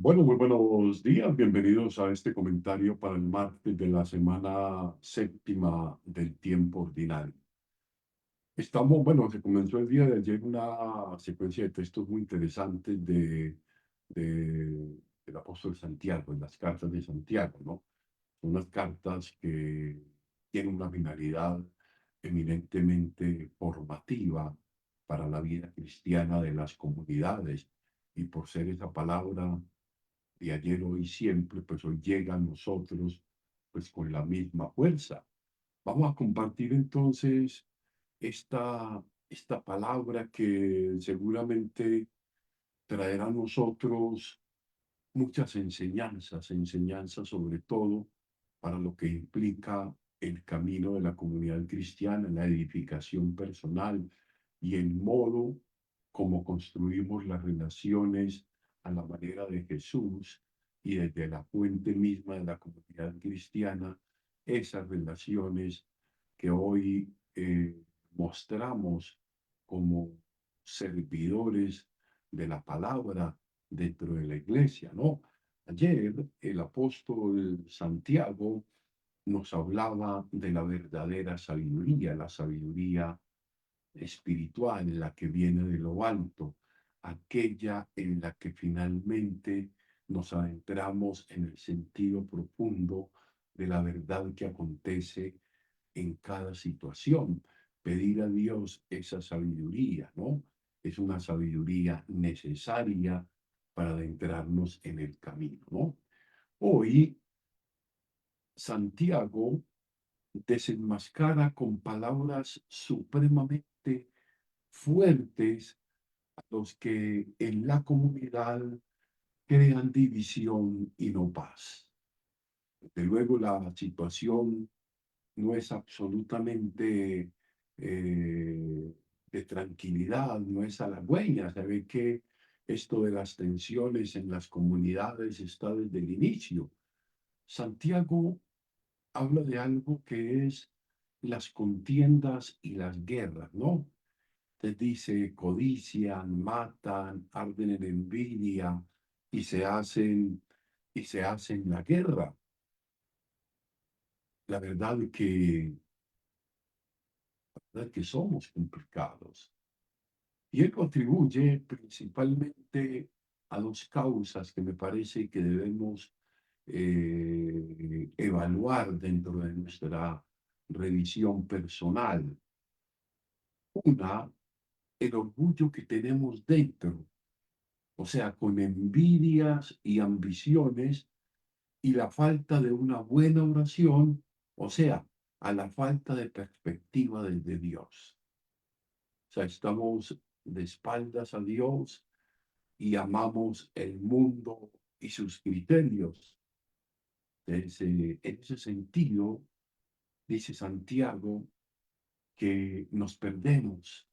Bueno, muy buenos días. Bienvenidos a este comentario para el martes de la semana séptima del tiempo ordinario. Se comenzó el día de ayer una secuencia de textos muy interesantes del apóstol Santiago, en las cartas de Santiago, ¿no? Son unas cartas que tienen una finalidad eminentemente formativa para la vida cristiana de las comunidades y por ser esa palabra de ayer, hoy, siempre, pues hoy llega a nosotros pues con la misma fuerza. Vamos a compartir entonces esta palabra que seguramente traerá a nosotros muchas enseñanzas, enseñanzas sobre todo para lo que implica el camino de la comunidad cristiana, la edificación personal y el modo como construimos las relaciones a la manera de Jesús y desde la fuente misma de la comunidad cristiana, esas relaciones que hoy mostramos como servidores de la palabra dentro de la iglesia, ¿no? Ayer el apóstol Santiago nos hablaba de la verdadera sabiduría, la sabiduría espiritual, la que viene de lo alto, aquella en la que finalmente nos adentramos en el sentido profundo de la verdad que acontece en cada situación. Pedir a Dios esa sabiduría, ¿no? Es una sabiduría necesaria para adentrarnos en el camino, ¿no? Hoy Santiago desenmascara con palabras supremamente fuertes a los que en la comunidad crean división y no paz. Desde luego la situación no es absolutamente de tranquilidad, no es halagüeña. Se ve que esto de las tensiones en las comunidades está desde el inicio. Santiago habla de algo que es las contiendas y las guerras, ¿no? Te dice, codician, matan, arden en envidia y se hacen la guerra. La verdad que somos complicados. Y él contribuye principalmente a dos causas que me parece que debemos evaluar dentro de nuestra revisión personal. Una, el orgullo que tenemos dentro, o sea, con envidias y ambiciones y la falta de una buena oración, o sea, a la falta de perspectiva desde Dios. O sea, estamos de espaldas a Dios y amamos el mundo y sus criterios. En ese sentido, dice Santiago, que nos perdemos,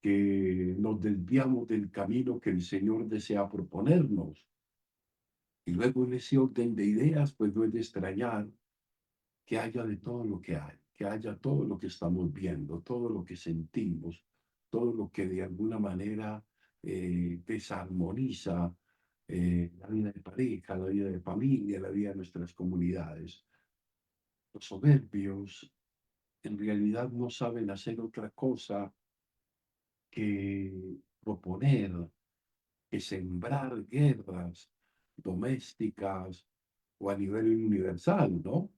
que nos desviamos del camino que el Señor desea proponernos. Y luego en ese orden de ideas, pues no es de extrañar que haya de todo lo que hay, que haya todo lo que estamos viendo, todo lo que sentimos, todo lo que de alguna manera desarmoniza la vida de pareja, la vida de familia, la vida de nuestras comunidades. Los soberbios en realidad no saben hacer otra cosa que proponer, que sembrar guerras domésticas o a nivel universal, ¿no?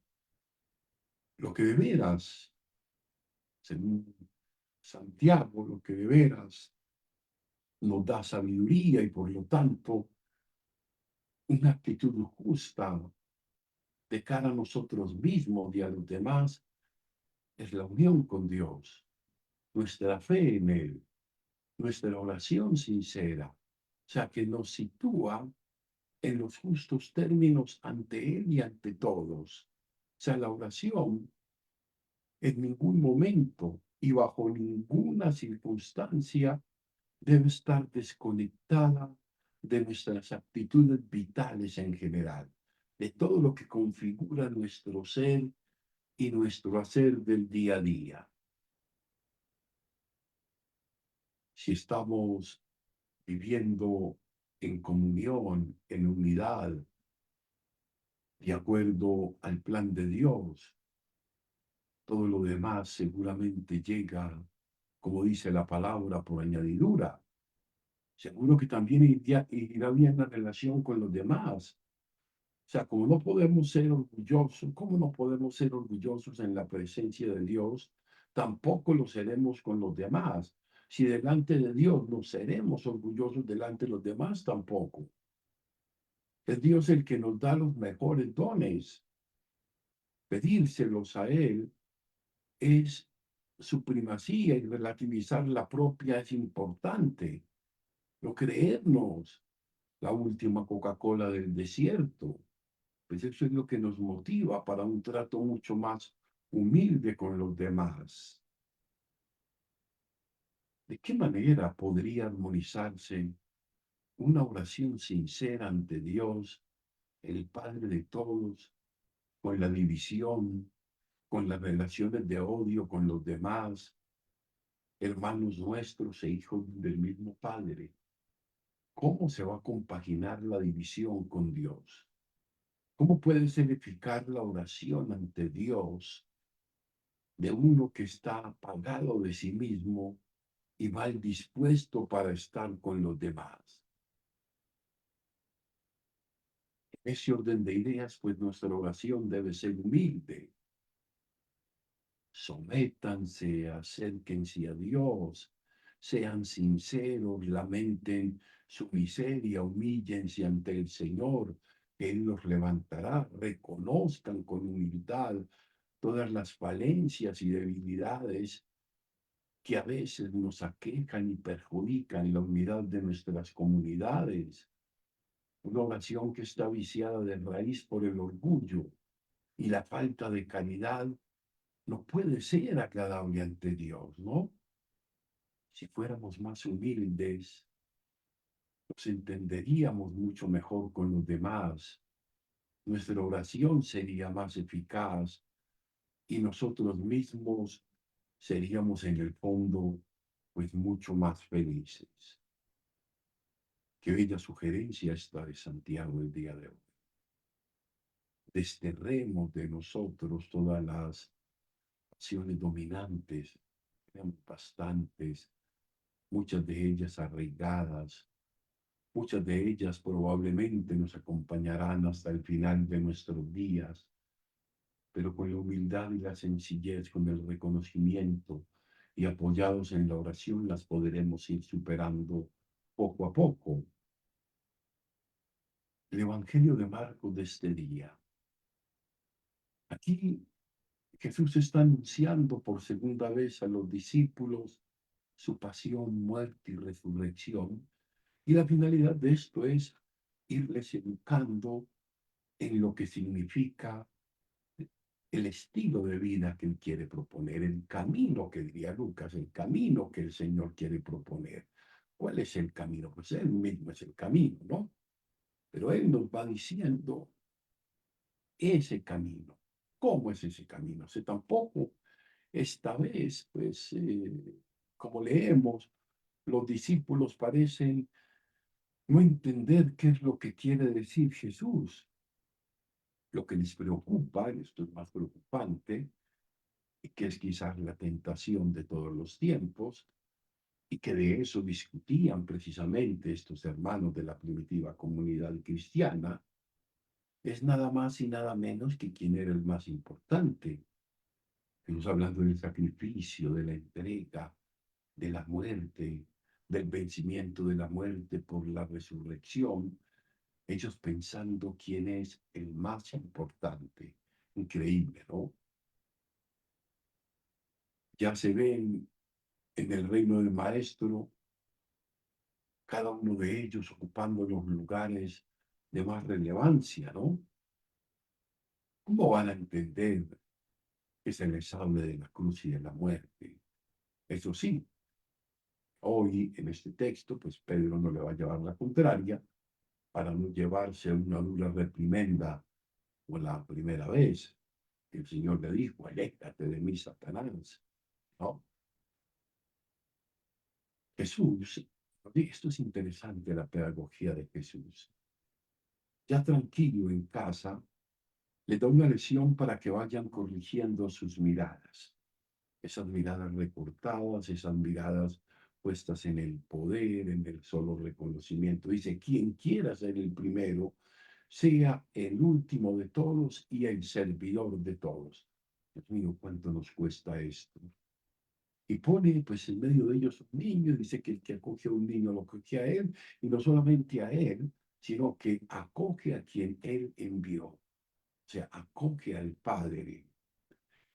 Lo que de veras, según Santiago, lo que de veras nos da sabiduría y por lo tanto una actitud justa de cara a nosotros mismos y a los demás es la unión con Dios, nuestra fe en Él, nuestra oración sincera, o sea, que nos sitúa en los justos términos ante Él y ante todos. O sea, la oración en ningún momento y bajo ninguna circunstancia debe estar desconectada de nuestras actitudes vitales en general, de todo lo que configura nuestro ser y nuestro hacer del día a día. Si estamos viviendo en comunión, en unidad, de acuerdo al plan de Dios. Todo lo demás seguramente llega, como dice la palabra, por añadidura. Seguro que también irá bien la relación con los demás. O sea, como no podemos ser orgullosos, ¿cómo no podemos ser orgullosos en la presencia de Dios? Tampoco lo seremos con los demás. Si delante de Dios no seremos orgullosos delante de los demás, tampoco. Es Dios el que nos da los mejores dones. Pedírselos a Él es su primacía y relativizar la propia es importante. No creernos la última Coca-Cola del desierto. Pues eso es lo que nos motiva para un trato mucho más humilde con los demás. ¿De qué manera podría armonizarse una oración sincera ante Dios, el Padre de todos, con la división, con las relaciones de odio con los demás, hermanos nuestros e hijos del mismo Padre? ¿Cómo se va a compaginar la división con Dios? ¿Cómo puede ser eficaz la oración ante Dios de uno que está apagado de sí mismo y mal dispuesto para estar con los demás? En ese orden de ideas, pues nuestra oración debe ser humilde. Sométanse, acérquense a Dios, sean sinceros, lamenten su miseria, humíllense ante el Señor, que Él los levantará, reconozcan con humildad todas las falencias y debilidades que a veces nos aquejan y perjudican la unidad de nuestras comunidades. Una oración que está viciada de raíz por el orgullo y la falta de caridad no puede ser agradable ante Dios, ¿no? Si fuéramos más humildes, nos entenderíamos mucho mejor con los demás, nuestra oración sería más eficaz y nosotros mismos seríamos en el fondo pues mucho más felices. Qué bella sugerencia esta de Santiago el día de hoy. Desterremos de nosotros todas las pasiones dominantes, eran bastantes, muchas de ellas arraigadas, muchas de ellas probablemente nos acompañarán hasta el final de nuestros días, pero con la humildad y la sencillez, con el reconocimiento y apoyados en la oración las podremos ir superando poco a poco. El Evangelio de Marcos de este día. Aquí Jesús está anunciando por segunda vez a los discípulos su pasión, muerte y resurrección. Y la finalidad de esto es irles educando en lo que significa el estilo de vida que él quiere proponer, el camino que diría Lucas, el camino que el Señor quiere proponer. ¿Cuál es el camino? Pues él mismo es el camino, ¿no? Pero él nos va diciendo ese camino. ¿Cómo es ese camino? O tampoco esta vez, pues, como leemos, los discípulos parecen no entender qué es lo que quiere decir Jesús. Lo que les preocupa, esto es más preocupante, y que es quizás la tentación de todos los tiempos, y que de eso discutían precisamente estos hermanos de la primitiva comunidad cristiana, es nada más y nada menos que quién era el más importante. Estamos hablando del sacrificio, de la entrega, de la muerte, del vencimiento de la muerte por la resurrección, ellos pensando quién es el más importante. Increíble, ¿no? Ya se ven en el reino del Maestro, cada uno de ellos ocupando los lugares de más relevancia, ¿no? ¿Cómo van a entender que se les hable de la cruz y de la muerte? Eso sí, hoy en este texto, pues Pedro no le va a llevar la contraria para no llevarse una dura reprimenda o la primera vez que el Señor le dijo, aléjate de mí, Satanás, ¿no? Jesús Oye, esto es interesante, la pedagogía de Jesús. Ya tranquilo en casa, le da una lección para que vayan corrigiendo sus miradas. Esas miradas recortadas, esas miradas puestas en el poder, en el solo reconocimiento. Dice, quien quiera ser el primero, sea el último de todos y el servidor de todos. Dios mío, ¿cuánto nos cuesta esto? Y pone pues en medio de ellos un niño, dice que el que acoge a un niño lo acoge a él, y no solamente a él, sino que acoge a quien él envió, o sea, acoge al Padre,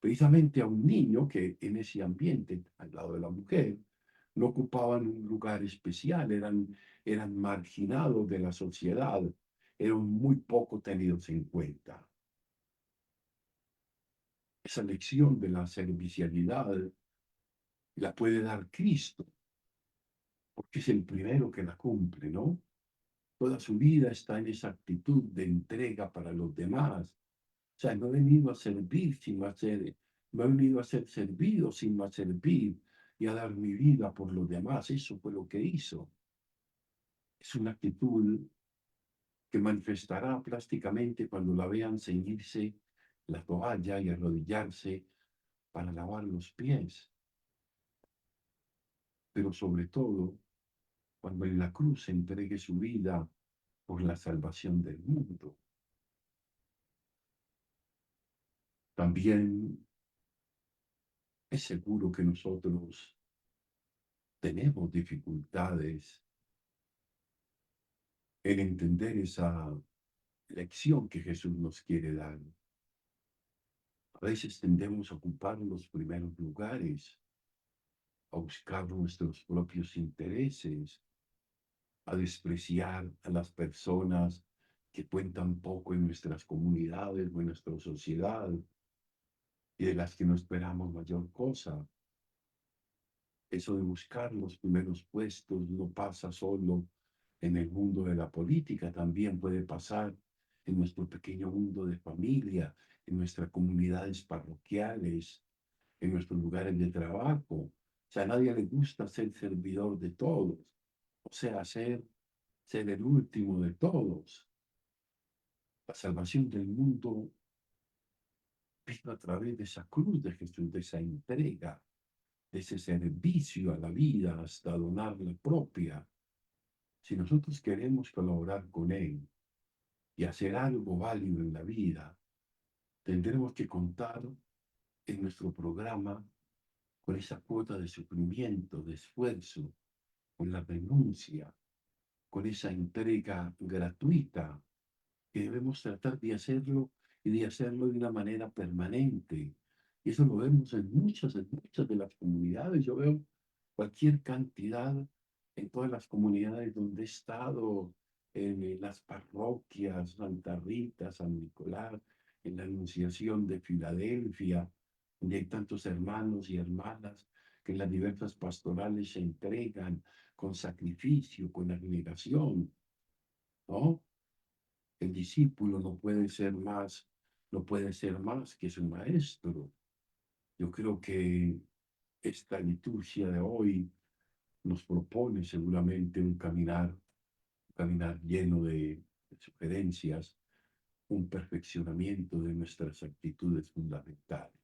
precisamente a un niño que en ese ambiente, al lado de la mujer, no ocupaban un lugar especial, eran marginados de la sociedad, eran muy poco tenidos en cuenta. Esa lección de la servicialidad la puede dar Cristo, porque es el primero que la cumple, ¿no? Toda su vida está en esa actitud de entrega para los demás. O sea, no he venido a servir sin más ser, no he venido a ser servido sin más servir y a dar mi vida por los demás. Eso fue lo que hizo. Es una actitud que manifestará plásticamente cuando la vean ceñirse la toalla y arrodillarse para lavar los pies, pero sobre todo cuando en la cruz entregue su vida por la salvación del mundo. También es seguro que nosotros tenemos dificultades en entender esa lección que Jesús nos quiere dar. A veces tendemos a ocupar los primeros lugares, a buscar nuestros propios intereses, a despreciar a las personas que cuentan poco en nuestras comunidades o en nuestra sociedad y de las que no esperamos mayor cosa. Eso de buscar los primeros puestos no pasa solo en el mundo de la política, también puede pasar en nuestro pequeño mundo de familia, en nuestras comunidades parroquiales, en nuestros lugares de trabajo. O sea, a nadie le gusta ser servidor de todos, o sea, ser el último de todos. La salvación del mundo vino a través de esa cruz de Jesús, de esa entrega, de ese servicio a la vida hasta donar la propia. Si nosotros queremos colaborar con Él y hacer algo válido en la vida, tendremos que contar en nuestro programa con esa cuota de sufrimiento, de esfuerzo, con la renuncia, con esa entrega gratuita, que debemos tratar de hacerlo y de hacerlo de una manera permanente. Y eso lo vemos en muchas de las comunidades. Yo veo cualquier cantidad en todas las comunidades donde he estado, en las parroquias, Santa Rita, San Nicolás, en la Anunciación de Filadelfia, donde hay tantos hermanos y hermanas que en las diversas pastorales se entregan con sacrificio, con abnegación, ¿no? El discípulo no puede ser más que su maestro. Yo creo que esta liturgia de hoy nos propone seguramente un caminar lleno de sugerencias, un perfeccionamiento de nuestras actitudes fundamentales.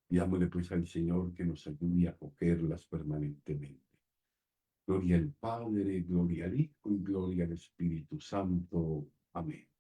Pidámosle pues al Señor que nos ayude a acogerlas permanentemente. Gloria al Padre, gloria al Hijo y gloria al Espíritu Santo. Amén.